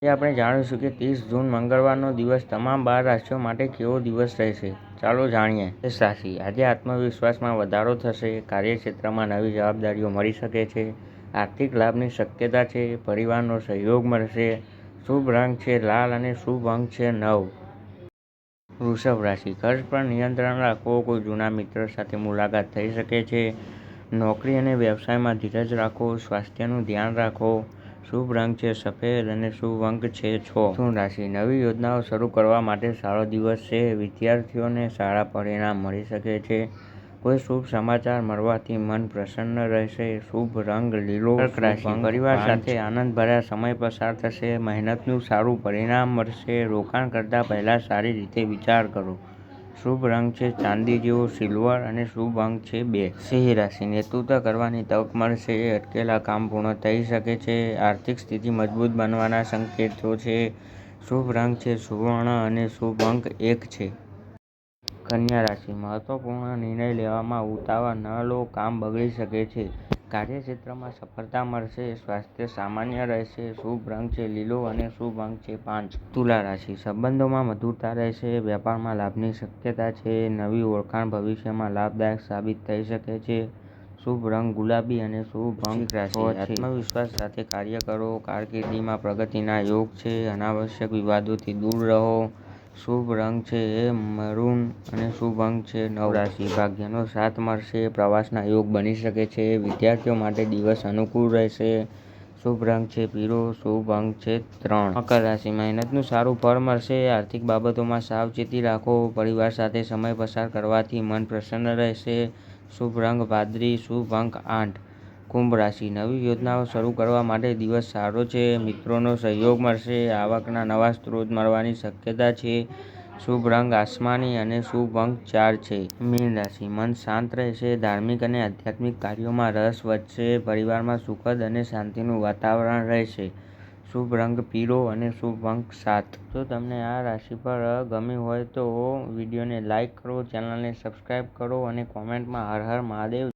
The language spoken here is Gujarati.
આજે આપણે જાણીશું કે 30 જૂન મંગળવારનો દિવસ તમામ 12 રાશિઓ માટે કેવો દિવસ રહેશે. ચાલો જાણીએ. મેષ રાશિ. આજે આત્મવિશ્વાસમાં વધારો થશે. કાર્યક્ષેત્રમાં નવી જવાબદારીઓ મળી શકે છે. આર્થિક લાભની શક્યતા છે. પરિવારનો સહયોગ મળશે. શુભ રંગ છે લાલ અને શુભ અંક છે 9. વૃષભ રાશિ. ખર્ચ પર નિયંત્રણ રાખો. કોઈ જૂના મિત્ર સાથે મુલાકાત થઈ શકે છે. નોકરી અને વ્યવસાયમાં ધીરજ રાખો. સ્વાસ્થ્યનું ધ્યાન રાખો. શુભ રંગ છે સફેદ અને શુભ અંક છે 6. મિથુન રાશિ. નવી યોજનાઓ શરૂ કરવા માટે સારો દિવસ છે. વિદ્યાર્થીઓને સારા પરિણામ મળી શકે છે. કોઈ શુભ સમાચાર મળવાથી મન પ્રસન્ન રહેશે. શુભ રંગ લીલો. કર્ક રાશિ. પરિવાર સાથે આનંદભર્યા સમય પસાર થશે. મહેનતનું સારું પરિણામ મળશે. રોકાણ કરતા પહેલા સારી રીતે વિચાર કરો. શુભ રંગ છે ચાંદી જેવો સિલ્વર અને શુભ અંક છે 2. સિંહ રાશિ. નેતૃત્વ કરવાની તક મળશે. અટકેલા કામ પૂર્ણ થઈ શકે છે. આર્થિક સ્થિતિ મજબૂત બનવાના સંકેતો છે. શુભ રંગ છે સુવર્ણ અને શુભ અંક 1 છે. કન્યા રાશિ. મહત્વપૂર્ણ નિર્ણય લેવામાં ઉતાવળ ન લો. કામ બગડી શકે છે. કાર્યક્ષેત્રમાં સફળતા મળશે. સ્વાસ્થ્ય સામાન્ય રહેશે. શુભ રંગ છે લીલો અને શુભ અંક છે 5. તુલા રાશિ. સંબંધોમાં મધુરતા રહેશે. વેપારમાં લાભની શક્યતા છે. નવી ઓળખાણ ભવિષ્યમાં લાભદાયક સાબિત થઈ શકે છે. શુભ રંગ ગુલાબી અને શુભ અંક 6 છે. આત્મવિશ્વાસ સાથે કાર્ય કરો. કારકિર્દીમાં પ્રગતિના યોગ છે. અનાવશ્યક વિવાદોથી દૂર રહો. શુભ રંગ છે મરૂન અને શુભ અંક છે 9. રાશિ. ભાગ્યનો સાથ મળશે. પ્રવાસના યોગ બની શકે છે. વિદ્યાર્થીઓ માટે દિવસ અનુકૂળ રહેશે. શુભ રંગ છે પીળો. શુભ અંક છે 3. મકર રાશિ. મહેનતનું સારું ફળ મળશે. આર્થિક બાબતોમાં સાવચેતી રાખો. પરિવાર સાથે સમય પસાર કરવાથી મન પ્રસન્ન રહેશે. શુભ રંગ વાદળી. શુભ અંક 8. કુંભ રાશિ. નવી યોજનાઓ શરૂ કરવા માટે દિવસ સારો છે. મિત્રોનો સહયોગ મળશે. આવકના નવા સ્ત્રોત મળવાની શક્યતા છે. શુભ રંગ આસમાની અને શુભ અંક 4 છે. મીન રાશિ. મન શાંત રહેશે. ધાર્મિક અને આધ્યાત્મિક કાર્યોમાં રસ વધશે. પરિવારમાં સુખદ અને શાંતિનું વાતાવરણ રહેશે. શુભ રંગ પીળો અને શુભ અંક 7. જો તમને આ રાશિફળ ગમ્યું હોય તો વિડીયોને લાઈક કરો, ચેનલને સબસ્ક્રાઈબ કરો અને કોમેન્ટમાં હર હર મહાદેવ